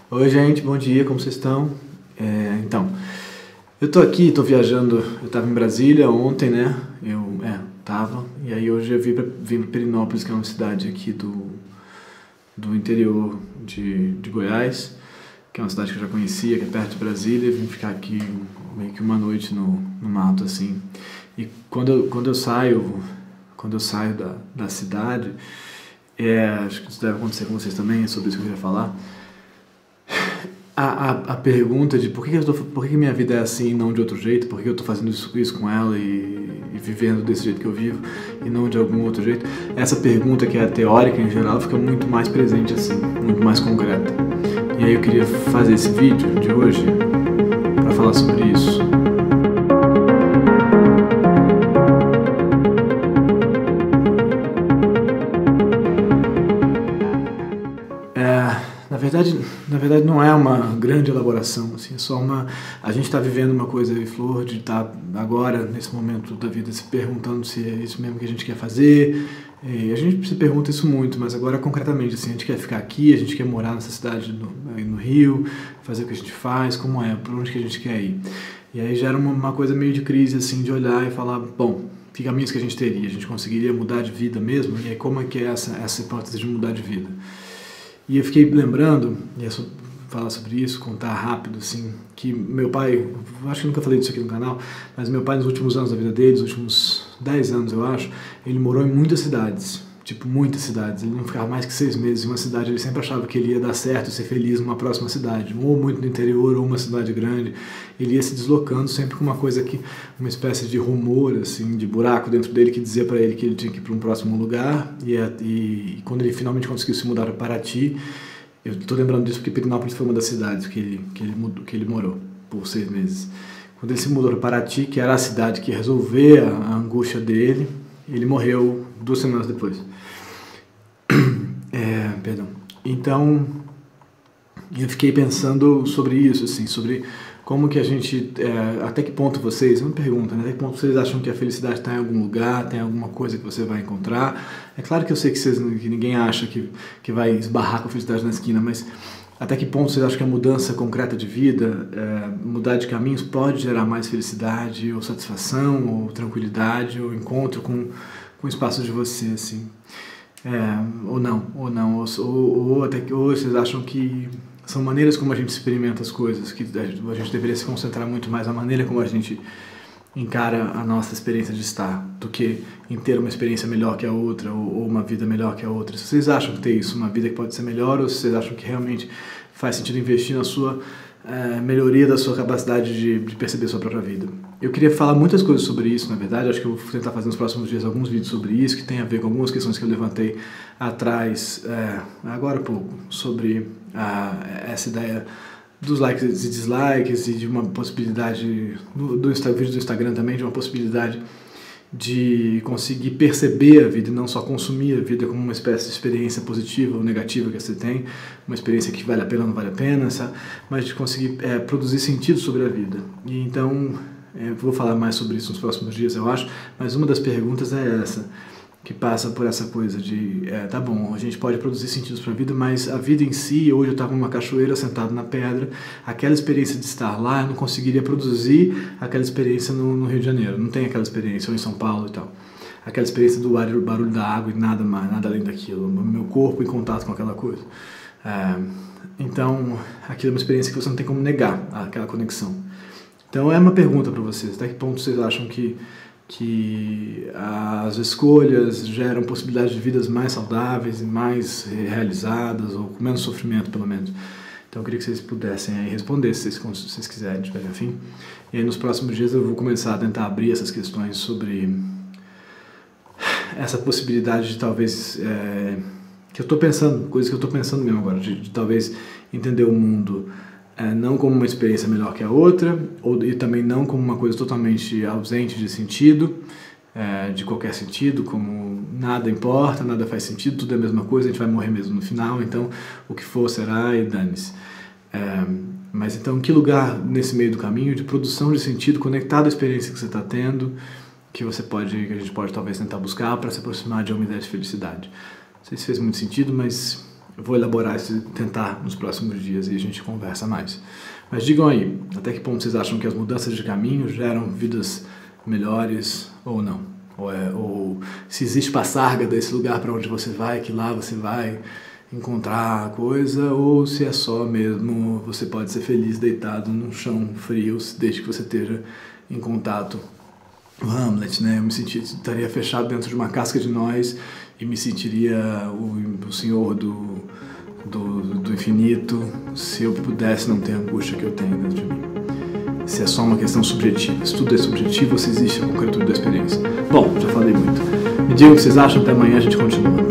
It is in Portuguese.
Oi, gente, bom dia, como vocês estão? Então, eu tô aqui, tô viajando, eu tava em Brasília ontem, né? Tava, e aí hoje eu vim pra Perinópolis, que é uma cidade aqui do interior de Goiás, que é uma cidade que eu já conhecia, que é perto de Brasília, e vim ficar aqui meio que uma noite no mato, assim. E quando eu saio da cidade, acho que isso deve acontecer com vocês também, é sobre isso que eu queria falar. A pergunta de por que minha vida é assim e não de outro jeito, por que eu estou fazendo isso com ela e vivendo desse jeito que eu vivo e não de algum outro jeito, essa pergunta que é teórica em geral fica muito mais presente assim, muito mais concreta. E aí eu queria fazer esse vídeo de hoje para falar sobre isso. Na verdade não é uma grande elaboração, assim, é só a gente está vivendo uma coisa aí, Flor, de estar agora, nesse momento da vida, se perguntando se é isso mesmo que a gente quer fazer. E a gente se pergunta isso muito, mas agora concretamente, assim, a gente quer ficar aqui, a gente quer morar nessa cidade aí no Rio, fazer o que a gente faz, como é, por onde que a gente quer ir. E aí gera uma coisa meio de crise, assim, de olhar e falar, bom, que caminhos que a gente teria? A gente conseguiria mudar de vida mesmo? E aí como é que é essa hipótese de mudar de vida? E eu fiquei lembrando, falar sobre isso, contar rápido, assim, que meu pai, eu acho que nunca falei disso aqui no canal, mas meu pai nos últimos anos da vida dele, nos últimos 10 anos eu acho, ele morou em muitas cidades, tipo muitas cidades, ele não ficava mais que 6 meses em uma cidade, ele sempre achava que ele ia dar certo, ser feliz numa próxima cidade, ou muito no interior, ou uma cidade grande, ele ia se deslocando sempre com uma coisa que, uma espécie de rumor, assim, de buraco dentro dele que dizia para ele que ele tinha que ir para um próximo lugar, e quando ele finalmente conseguiu se mudar para Paraty, eu estou lembrando disso porque Perinópolis foi uma das cidades que ele morou por 6 meses. Quando ele se mudou para Paraty, que era a cidade que ia resolver a angústia dele, ele morreu 2 semanas depois. Perdão. Então, eu fiquei pensando sobre isso, assim, sobre como que a gente, até que ponto vocês, uma pergunta, né? Até que ponto vocês acham que a felicidade está em algum lugar, tem alguma coisa que você vai encontrar? É claro que eu sei que ninguém acha que vai esbarrar com a felicidade na esquina, mas até que ponto vocês acham que a mudança concreta de vida, mudar de caminhos, pode gerar mais felicidade, ou satisfação, ou tranquilidade, ou encontro com o espaço de você, assim? Ou não, ou vocês acham que são maneiras como a gente experimenta as coisas, que a gente deveria se concentrar muito mais na maneira como a gente encara a nossa experiência de estar, do que em ter uma experiência melhor que a outra, ou uma vida melhor que a outra. Se vocês acham que ter isso, uma vida que pode ser melhor, ou se vocês acham que realmente faz sentido investir na sua melhoria da sua capacidade de perceber a sua própria vida. Eu queria falar muitas coisas sobre isso, na verdade, acho que eu vou tentar fazer nos próximos dias alguns vídeos sobre isso, que tem a ver com algumas questões que eu levantei atrás, agora há pouco, sobre essa ideia dos likes e dislikes e de uma possibilidade, do vídeo do Instagram também, de uma possibilidade de conseguir perceber a vida e não só consumir a vida como uma espécie de experiência positiva ou negativa que você tem, uma experiência que vale a pena ou não vale a pena, sabe? Mas de conseguir produzir sentido sobre a vida. E então, vou falar mais sobre isso nos próximos dias, eu acho, mas uma das perguntas é essa, que passa por essa coisa de, tá bom, a gente pode produzir sentidos para a vida, mas a vida em si, hoje eu estava numa cachoeira sentado na pedra, aquela experiência de estar lá, eu não conseguiria produzir aquela experiência no Rio de Janeiro, não tem aquela experiência, ou em São Paulo e tal. Aquela experiência do barulho da água e nada mais, nada além daquilo, meu corpo em contato com aquela coisa. Então, aquilo é uma experiência que você não tem como negar, aquela conexão. Então é uma pergunta para vocês, até que ponto vocês acham que as escolhas geram possibilidades de vidas mais saudáveis e mais realizadas, ou com menos sofrimento, pelo menos. Então eu queria que vocês pudessem aí responder, se vocês quiserem, tiverem afim. E aí nos próximos dias eu vou começar a tentar abrir essas questões sobre essa possibilidade de talvez, que eu estou pensando, coisas que eu estou pensando mesmo agora, de talvez entender o mundo não como uma experiência melhor que a outra, e também não como uma coisa totalmente ausente de sentido, de qualquer sentido, como nada importa, nada faz sentido, tudo é a mesma coisa, a gente vai morrer mesmo no final, então o que for será e dane-se. Mas então, em que lugar nesse meio do caminho de produção de sentido conectado à experiência que você está tendo, que a gente pode talvez tentar buscar para se aproximar de uma ideia de felicidade? Não sei se fez muito sentido, mas Eu vou elaborar tentar nos próximos dias e a gente conversa mais. Mas digam aí, até que ponto vocês acham que as mudanças de caminho geram vidas melhores ou não? Ou se existe passarga desse lugar para onde você vai, que lá você vai encontrar a coisa, ou se é só mesmo você pode ser feliz deitado num chão frio desde que você esteja em contato. O Hamlet, né? Eu estaria fechado dentro de uma casca de nós e me sentiria o senhor do infinito se eu pudesse não ter a angústia que eu tenho dentro de mim. Se é só uma questão subjetiva. Se tudo é subjetivo, se existe a concretude da experiência. Bom, já falei muito. Me digam o que vocês acham, até amanhã a gente continua.